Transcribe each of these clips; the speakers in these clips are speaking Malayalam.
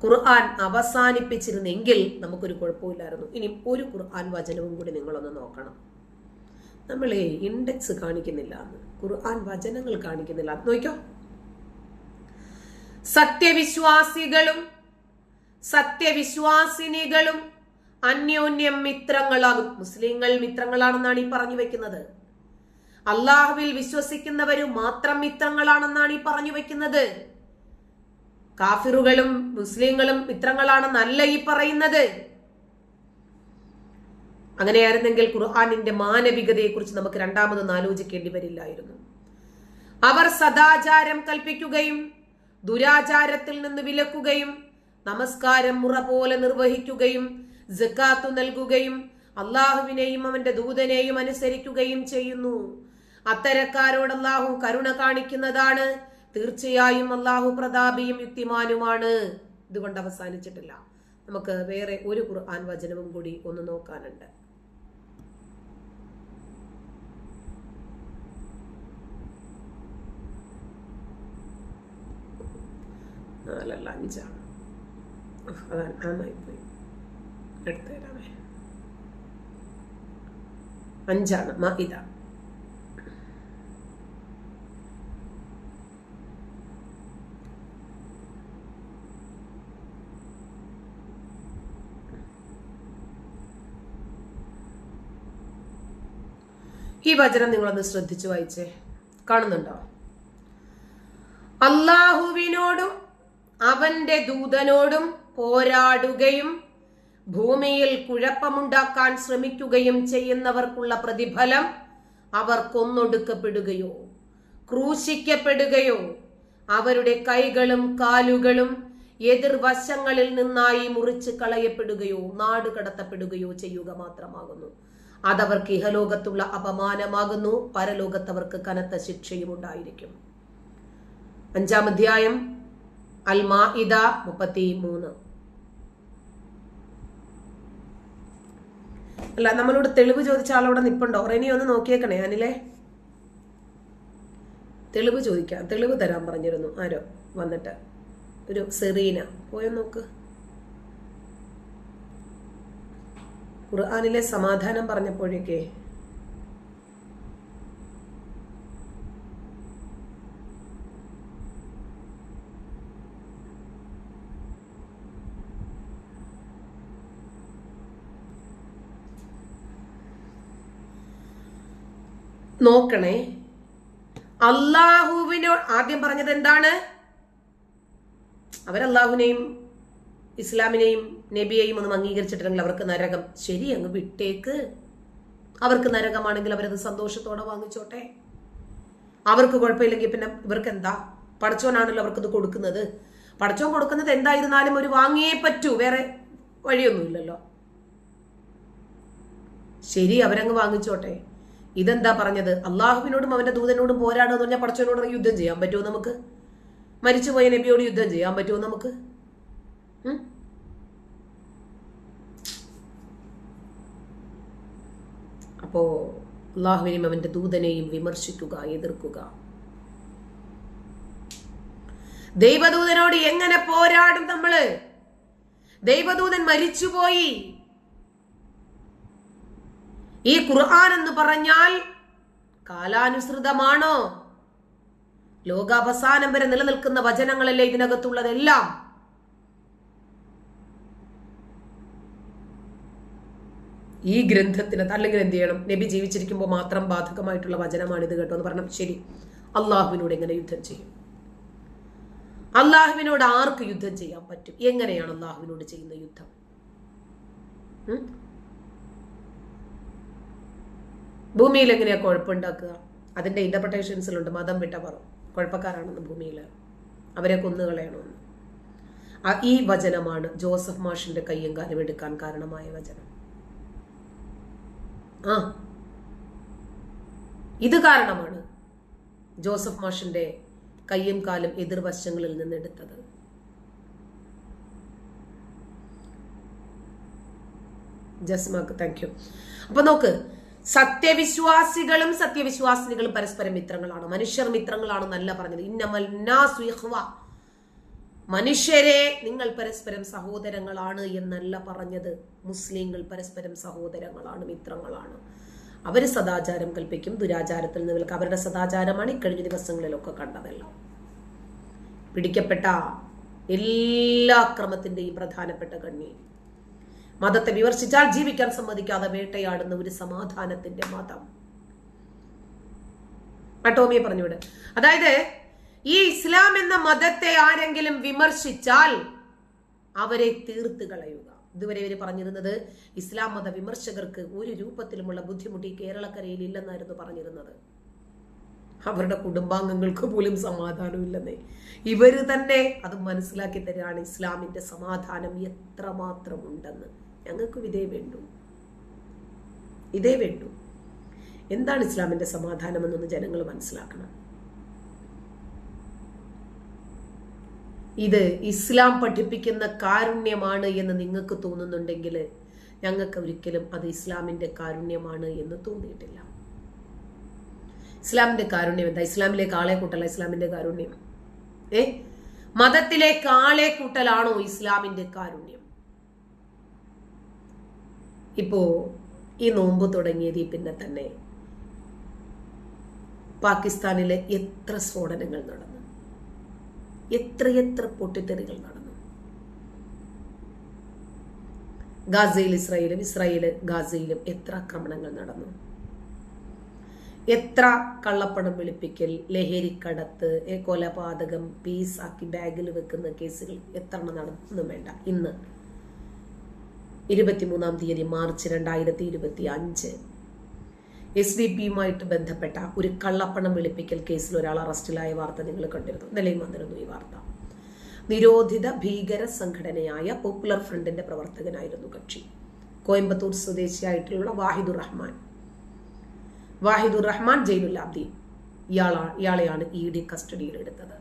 ഖുർആൻ അവസാനിപ്പിച്ചിരുന്നെങ്കിൽ നമുക്കൊരു കുഴപ്പമില്ലായിരുന്നു. ഇനി ഒരു ഖുർആൻ വചനവും കൂടി നിങ്ങളൊന്ന് നോക്കണം. നമ്മൾ ഇൻഡെക്സ് കാണിക്കുന്നില്ല, ഖുർആൻ വചനങ്ങൾ കാണിക്കുന്നില്ല. നോക്കിക്കോ, സത്യവിശ്വാസികളും സത്യവിശ്വാസിനികളും അന്യോന്യം മിത്രങ്ങളാകും. മുസ്ലിങ്ങൾ മിത്രങ്ങളാണെന്നാണ് ഈ പറഞ്ഞു വെക്കുന്നത്. അള്ളാഹുവിൽ വിശ്വസിക്കുന്നവരും മാത്രം മിത്രങ്ങളാണെന്നാണ് ഈ പറഞ്ഞു വെക്കുന്നത്. കാഫിറുകളും മുസ്ലിങ്ങളും മിത്രങ്ങളാണെന്നല്ല ഈ പറയുന്നത്. അങ്ങനെയായിരുന്നെങ്കിൽ ഖുർആനിന്റെ മാനവികതയെ കുറിച്ച് നമുക്ക് രണ്ടാമതൊന്നും ആലോചിക്കേണ്ടി വരില്ലായിരുന്നു. അവർ സദാചാരം കൽപ്പിക്കുകയും ദുരാചാരത്തിൽ നിന്ന് വിലക്കുകയും നമസ്കാരം മുറ പോലെ നിർവഹിക്കുകയും സക്കാത്ത് നൽകുകയും അള്ളാഹുവിനെയും അവന്റെ ദൂതനെയും അനുസരിക്കുകയും ചെയ്യുന്നു. അത്തരക്കാരോട് അള്ളാഹു കരുണ കാണിക്കുന്നതാണ്. തീർച്ചയായും അള്ളാഹു പ്രതാപിയും യുക്തിമാനുമാണ്. ഇതുകൊണ്ട് അവസാനിച്ചിട്ടില്ല. നമുക്ക് വേറെ ഒരു ഖുർആൻ വചനവും കൂടി ഒന്ന് നോക്കാനുണ്ട്. നാലല്ല, അഞ്ചാണ്. അതാണ് നന്നായിപ്പോയി, എടുത്തു തരാമേ. 5 മാഇദ. ഈ വചനം നിങ്ങളൊന്ന് ശ്രദ്ധിച്ചു വായിച്ചേ. കാണുന്നുണ്ടോ? അള്ളാഹുവിനോടും അവന്റെ ദൂതനോടും പോരാടുകയും ഭൂമിയിൽ കുഴപ്പമുണ്ടാക്കാൻ ശ്രമിക്കുകയും ചെയ്യുന്നവർക്കുള്ള പ്രതിഫലം അവർ കൊന്നൊടുക്കപ്പെടുകയോ ക്രൂശിക്കപ്പെടുകയോ അവരുടെ കൈകളും കാലുകളും എതിർവശങ്ങളിൽ നിന്നായി മുറിച്ച് കളയപ്പെടുകയോ നാടുകടത്തപ്പെടുകയോ ചെയ്യുക മാത്രമാകുന്നു. അതവർക്ക് ഇഹലോകത്തുള്ള അപമാനമാകുന്നു, പരലോകത്തവർക്ക് കനത്ത ശിക്ഷയും ഉണ്ടായിരിക്കും. 5-ാം അധ്യായം അൽ മാഇദ 33. അല്ല, നമ്മളോട് തെളിവ് ചോദിച്ച ആളവിടെ നിപ്പുണ്ടോ? റെനി ഒന്ന് നോക്കിയേക്കണേ. അനിലെ, തെളിവ് ചോദിക്കാം. തെളിവ് തരാൻ പറഞ്ഞിരുന്നു ആരോ വന്നിട്ട്, ഒരു സെറീന. പോയോ നോക്ക്. ഖുർആനിലെ സമാധാനം പറഞ്ഞപ്പോഴേക്കേ നോക്കണേ. അള്ളാഹുവിനോട് ആദ്യം പറഞ്ഞത് എന്താണ്? അവരല്ലാഹുവിനെയും ഇസ്ലാമിനെയും നബിയെയും ഒന്നും അംഗീകരിച്ചിട്ടില്ലെങ്കിൽ അവർക്ക് നരകം. ശരി, അങ്ങ് വിട്ടേക്ക്. അവർക്ക് നരകമാണെങ്കിൽ അവരത് സന്തോഷത്തോടെ വാങ്ങിച്ചോട്ടെ. അവർക്ക് കുഴപ്പമില്ലെങ്കിൽ പിന്നെ ഇവർക്ക് എന്താ? പടച്ചോനാണല്ലോ അവർക്കത് കൊടുക്കുന്നത്. പടച്ചോൻ കൊടുക്കുന്നത് എന്തായിരുന്നാലും ഒരു വാങ്ങിയേ പറ്റൂ, വേറെ വഴിയൊന്നുമില്ലല്ലോ. ശരി, അവരങ്ങ് വാങ്ങിച്ചോട്ടെ. ഇതെന്താ പറഞ്ഞത്? അള്ളാഹുവിനോടും അവന്റെ ദൂതനോടും പോരാടുക എന്ന് പറഞ്ഞാൽ പടച്ചോനോട് യുദ്ധം ചെയ്യാൻ പറ്റുമോ നമുക്ക്? മരിച്ചുപോയ നബിയോട് യുദ്ധം ചെയ്യാൻ പറ്റുമോ നമുക്ക്? അപ്പോ അള്ളാഹുവിനെയും അവന്റെ ദൂതനെയും വിമർശിക്കുക, എതിർക്കുക. ദൈവദൂതനോട് എങ്ങനെ പോരാടും നമ്മള്? ദൈവദൂതൻ മരിച്ചുപോയി. ഈ ഖുർആൻ എന്ന് പറഞ്ഞാൽ കാലാനുസൃതമാണോ? ലോകാവസാനം വരെ നിലനിൽക്കുന്ന വചനങ്ങളല്ലേ ഇതിനകത്തുള്ളതെല്ലാം. ഈ ഗ്രന്ഥത്തിന് അല്ലെങ്കിൽ എന്ത് ചെയ്യണം? നബി ജീവിച്ചിരിക്കുമ്പോൾ മാത്രം ബാധകമായിട്ടുള്ള വചനമാണിത് കേട്ടോ എന്ന് പറഞ്ഞാൽ ശരി. അള്ളാഹുവിനോട് എങ്ങനെ യുദ്ധം ചെയ്യും? അള്ളാഹുവിനോട് ആർക്ക് യുദ്ധം ചെയ്യാൻ പറ്റും? എങ്ങനെയാണ് അള്ളാഹുവിനോട് ചെയ്യുന്ന യുദ്ധം? ഭൂമിയിൽ എങ്ങനെയാ കുഴപ്പമുണ്ടാക്കുക? അതിന്റെ ഇന്റർപ്രിട്ടേഷൻസിലുണ്ട്. മതം വിട്ടവർ കുഴപ്പക്കാരാണെന്ന്, ഭൂമിയിൽ അവരെ കൊന്നുകളയണമെന്ന്. ഈ വചനമാണ് ജോസഫ് മാഷിന്റെ കയ്യും കാലും എടുക്കാൻ കാരണമായ വചനം. ഇത് കാരണമാണ് ജോസഫ് മാഷിന്റെ കയ്യും കാലും എതിർവശങ്ങളിൽ നിന്നെടുത്തത്. ജസ്മാക്ക് താങ്ക് യു. അപ്പൊ നോക്ക്, സത്യവിശ്വാസികളും സത്യവിശ്വാസിനികളും പരസ്പരം മിത്രങ്ങളാണ്. മനുഷ്യർ മിത്രങ്ങളാണെന്നല്ല പറഞ്ഞത്. ഇന്നമൽ നാസു ഇഖ്വ. മനുഷ്യരെ നിങ്ങൾ പരസ്പരം സഹോദരങ്ങളാണ് എന്നല്ല പറഞ്ഞത്. മുസ്ലിങ്ങൾ പരസ്പരം സഹോദരങ്ങളാണ്, മിത്രങ്ങളാണ്. അവർ സദാചാരം കൽപ്പിക്കും, ദുരാചാരത്തിൽ നിന്ന് വിൽക്കുക. അവരുടെ സദാചാരമാണ് ഇക്കഴിഞ്ഞ ദിവസങ്ങളിലൊക്കെ കണ്ടതെല്ലാം. പിടിക്കപ്പെട്ട എല്ലാ അക്രമത്തിന്റെയും പ്രധാനപ്പെട്ട കണ്ണി മതത്തെ വിമർശിച്ചാൽ ജീവിക്കാൻ സമ്മതിക്കാതെ വേട്ടയാടുന്ന ഒരു സമാധാനത്തിന്റെ മതം. ടോമിയെ പറഞ്ഞുവിടെ. അതായത് ഈ ഇസ്ലാം എന്ന മതത്തെ ആരെങ്കിലും വിമർശിച്ചാൽ അവരെ തീർത്ത് കളയുക. ഇതുവരെ ഇവർ പറഞ്ഞിരുന്നത് ഇസ്ലാം മത വിമർശകർക്ക് ഒരു രൂപത്തിലുമുള്ള ബുദ്ധിമുട്ട് ഈ കേരളക്കരയിൽ ഇല്ലെന്നായിരുന്നു പറഞ്ഞിരുന്നത്. അവരുടെ കുടുംബാംഗങ്ങൾക്ക് പോലും സമാധാനമില്ലെന്നേ. ഇവര് തന്നെ അത് മനസ്സിലാക്കി തരാണ് ഇസ്ലാമിന്റെ സമാധാനം എത്രമാത്രം ഉണ്ടെന്ന്. ഞങ്ങൾക്കും ഇതേ വേണ്ടു, ഇതേ വേണ്ടു. എന്താണ് ഇസ്ലാമിന്റെ സമാധാനം എന്നൊന്ന് ജനങ്ങൾ മനസ്സിലാക്കണം. ഇത് ഇസ്ലാം പഠിപ്പിക്കുന്ന കാരുണ്യമാണ് എന്ന് നിങ്ങൾക്ക് തോന്നുന്നുണ്ടെങ്കിൽ ഞങ്ങൾക്ക് ഒരിക്കലും അത് ഇസ്ലാമിന്റെ കാരുണ്യമാണ് എന്ന് തോന്നിയിട്ടില്ല. ഇസ്ലാമിന്റെ കാരുണ്യം എന്താ? ഇസ്ലാമിലേക്ക് ആളെ കൂട്ടല്ല ഇസ്ലാമിന്റെ കാരുണ്യം. മതത്തിലേക്ക് ആളെ കൂട്ടലാണോ ഇസ്ലാമിന്റെ കാരുണ്യം? ഇപ്പോ ഈ നോമ്പ് തുടങ്ങിയത് പിന്നെ തന്നെ പാകിസ്ഥാനിലെ എത്ര സ്ഫോടനങ്ങൾ നടന്നു, എത്രയെത്ര പൊട്ടിത്തെറികൾ നടന്നു. ഗാസയിൽ ഇസ്രായേല് ഗാസയിലും എത്ര ആക്രമണങ്ങൾ നടന്നു. എത്ര കള്ളപ്പണം വെളുപ്പിക്കൽ, ലഹരിക്കടത്ത്, കൊലപാതകം, പീസാക്കി ബാഗിൽ വെക്കുന്ന കേസുകൾ എത്ര നടന്നു വേണ്ട. ഇന്ന് 23-ാം തീയതി മാർച്ച് 2025 SDPയുമായിട്ട് ബന്ധപ്പെട്ട ഒരു കള്ളപ്പണം വെളുപ്പിക്കൽ കേസിൽ ഒരാൾ അറസ്റ്റിലായ വാർത്ത നിങ്ങൾ കണ്ടിരുന്നു. നിലയിൽ വന്നിരുന്നു ഈ വാർത്ത. നിരോധിത ഭീകര സംഘടനയായ പോപ്പുലർ ഫ്രണ്ടിന്റെ പ്രവർത്തകനായിരുന്നു കക്ഷി. കോയമ്പത്തൂർ സ്വദേശിയായിട്ടുള്ള വാഹിദുർ റഹ്മാൻ ജൈനുലാബ്ദീൻ, ഇയാളെയാണ് ED കസ്റ്റഡിയിൽ എടുത്തത്.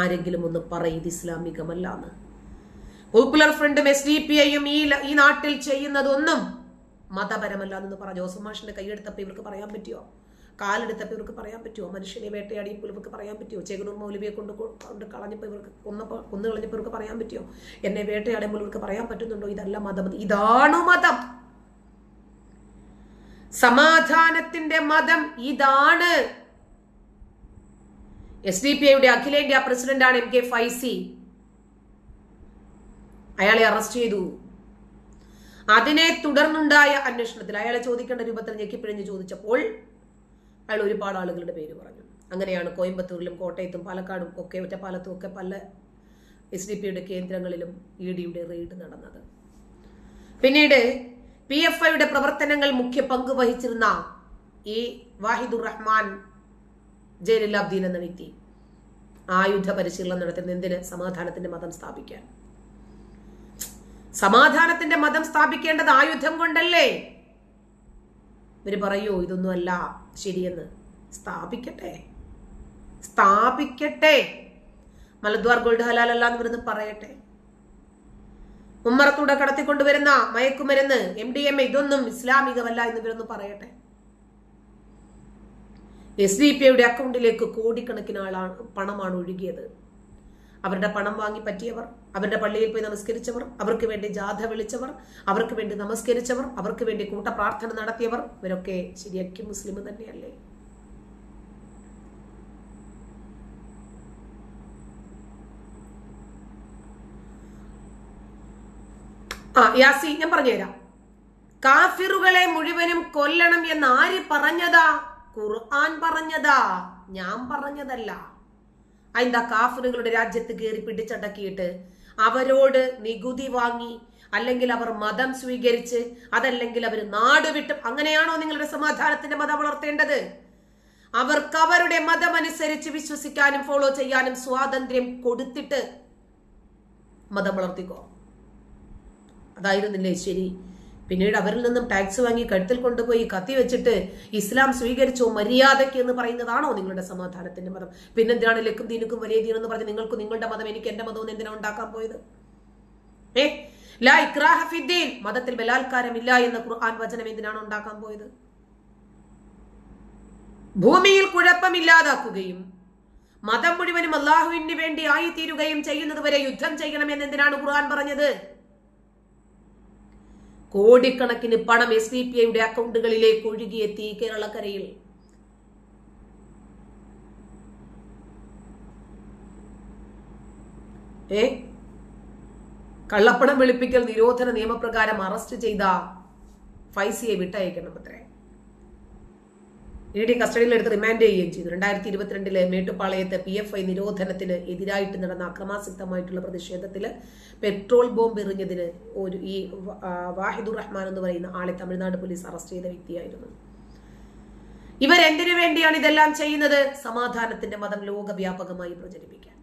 ആരെങ്കിലും ഒന്ന് പറയത് ഇസ്ലാമികമല്ലാന്ന്. പോപ്പുലർ ഫ്രണ്ടും SDPയും ഈ നാട്ടിൽ ചെയ്യുന്നതൊന്നും മതപരമല്ല എന്ന് പറഞ്ഞ ജോസഫ് മാഷിന്റെ കൈയെടുത്തപ്പോ ഇവർക്ക് പറയാൻ പറ്റുമോ? കാലെടുത്തപ്പോ ഇവർക്ക് പറയാൻ പറ്റുമോ? മനുഷ്യനെ വേട്ടയാടിയപ്പോൾ ഇവർക്ക് പറയാൻ പറ്റുമോ? ചേകനൂർ മൗലവിയെ കൊണ്ട് കളഞ്ഞപ്പോൾ ഇവർക്ക് കൊന്നു കളഞ്ഞപ്പോൾ ഇവർക്ക് പറയാൻ പറ്റുമോ? എന്നെ വേട്ടയാടുമ്പോൾ ഇവർക്ക് പറയാൻ പറ്റുന്നുണ്ടോ? ഇതല്ല മതം, ഇതാണ് മതം. സമാധാനത്തിന്റെ മതം ഇതാണ്. SDPയുടെ അഖിലേന്ത്യാ പ്രസിഡന്റാണ് MK ഫൈസി. അയാളെ അറസ്റ്റ് ചെയ്തു. അതിനെ തുടർന്നുണ്ടായ അന്വേഷണത്തിൽ അയാളെ ചോദിക്കേണ്ട രൂപത്തിൽ ഞെക്കിപ്പിഴിഞ്ഞ് ചോദിച്ചപ്പോൾ അയാൾ ഒരുപാട് ആളുകളുടെ പേര് പറഞ്ഞു. അങ്ങനെയാണ് കോയമ്പത്തൂരിലും കോട്ടയത്തും പാലക്കാടും ഒക്കെ ഒറ്റപ്പാലത്തും ഒക്കെ പല SDPയുടെ കേന്ദ്രങ്ങളിലും EDയുടെ റെയ്ഡ് നടന്നത്. പിന്നീട് PFIയുടെ പ്രവർത്തനങ്ങൾ മുഖ്യ പങ്ക് വഹിച്ചിരുന്ന ഈ വാഹിദുർ റഹ്മാൻ ജൈനുലാബ്ദീൻ എന്ന വ്യക്തി ആയുധ പരിശീലനം നടത്തുന്ന എന്തിന്? സമാധാനത്തിന്റെ മതം സ്ഥാപിക്കാൻ. സമാധാനത്തിന്റെ മതം സ്ഥാപിക്കേണ്ടത് ആയുധം കൊണ്ടല്ലേ? ഇവര് പറയൂ ഇതൊന്നും അല്ല ശരിയെന്ന്. സ്ഥാപിക്കട്ടെ. മലദ്വാർ ഗോൾഡ് ഹലാലല്ല എന്ന് ഇവരൊന്ന് പറയട്ടെ. ഉമ്മറത്തൂടെ കടത്തിക്കൊണ്ടുവരുന്ന മയക്കുമരുന്ന്, MDMA ഇതൊന്നും ഇസ്ലാമികമല്ല എന്ന് ഇവരൊന്ന് പറയട്ടെ. SDPയുടെ അക്കൗണ്ടിലേക്ക് കോടിക്കണക്കിന് പണമാണ് ഒഴുകിയത്. അവരുടെ പണം വാങ്ങി പറ്റിയവർ, അവരുടെ പള്ളിയിൽ പോയി നമസ്കരിച്ചവർ, അവർക്ക് വേണ്ടി ജാഥ വിളിച്ചവർ, അവർക്ക് വേണ്ടി നമസ്കരിച്ചവർ, അവർക്ക് വേണ്ടി കൂട്ടപ്രാർത്ഥന നടത്തിയവർ, ഇവരൊക്കെ ശരിയാക്കി മുസ്ലിം തന്നെയല്ലേ? യാസി ഞാൻ പറഞ്ഞുതരാം. കാഫിറുകളെ മുഴുവനും കൊല്ലണം എന്ന് ആര് പറഞ്ഞതാ? ഖുർആൻ പറഞ്ഞതാ, ഞാൻ പറഞ്ഞതല്ല. അതിന്റെ കാഫിറുകളുടെ രാജ്യത്ത് കയറി പിടിച്ചടക്കിയിട്ട് അവരോട് നികുതി വാങ്ങി, അല്ലെങ്കിൽ അവർ മതം സ്വീകരിച്ച്, അതല്ലെങ്കിൽ അവർ നാട് വിട്ട്, അങ്ങനെയാണോ നിങ്ങളുടെ സമാധാനത്തിന്റെ മതം വളർത്തേണ്ടത്? അവർക്ക് അവരുടെ മതമനുസരിച്ച് വിശ്വസിക്കാനും ഫോളോ ചെയ്യാനും സ്വാതന്ത്ര്യം കൊടുത്തിട്ട് മതം വളർത്തിക്കോ. അതായിരുന്നില്ലേ ശരി? പിന്നീട് അവരിൽ നിന്നും ടാക്സ് വാങ്ങി കഴുത്തിൽ കൊണ്ടുപോയി കത്തി വെച്ചിട്ട് ഇസ്ലാം സ്വീകരിച്ചോ മര്യാദയ്ക്ക് എന്ന് പറയുന്നതാണോ നിങ്ങളുടെ സമാധാനത്തിന്റെ മതം? പിന്നെന്തിനാണ് ലക്കും ദീനുക്കും വലിയ ദീനെന്ന് പറഞ്ഞ് നിങ്ങൾക്ക് നിങ്ങളുടെ മതം എനിക്ക് എന്റെ മതം എന്തിനാണ് ഉണ്ടാക്കാൻ പോയത്? ലാ ഇക്റാഹ ഫിദ്ദീൻ, മതത്തിൽ ബലാത്കാരമില്ല എന്ന ഖുർആൻ വചനം എന്തിനാണ് ഉണ്ടാക്കാൻ പോയത്? ഭൂമിയിൽ കുഴപ്പമില്ലാതാക്കുകയും മതം മുഴുവനും അള്ളാഹുവിന് വേണ്ടി ആയിത്തീരുകയും ചെയ്യുന്നത് വരെ യുദ്ധം ചെയ്യണമെന്ന് എന്തിനാണ് ഖുർആൻ പറഞ്ഞത്? കോടിക്കണക്കിന് പണം SDPIയുടെ അക്കൗണ്ടുകളിലേക്ക് ഒഴുകിയെത്തി കേരളക്കരയിൽ. കള്ളപ്പണം വെളുപ്പിക്കൽ നിരോധന നിയമപ്രകാരം അറസ്റ്റ് ചെയ്ത ഫൈസിയെ വിട്ടയക്കണം അത്രേ. ED കസ്റ്റഡിയിൽ എടുത്ത് റിമാൻഡ് ചെയ്യുകയും ചെയ്തു. 2022 മേട്ടുപ്പാളയത്ത് PFI നിരോധനത്തിന് എതിരായിട്ട് നടന്ന അക്രമാസക്തമായിട്ടുള്ള പ്രതിഷേധത്തിൽ പെട്രോൾ ബോംബ് എറിഞ്ഞതിന് ഈ വാഹിദുർ റഹ്മാൻ എന്ന് പറയുന്ന ആളെ തമിഴ്നാട് പോലീസ് അറസ്റ്റ് ചെയ്ത വ്യക്തിയായിരുന്നു. ഇവരെന്തിനു വേണ്ടിയാണ് ഇതെല്ലാം ചെയ്യുന്നത്? സമാധാനത്തിന്റെ മതം ലോകവ്യാപകമായി പ്രചരിപ്പിക്കാൻ.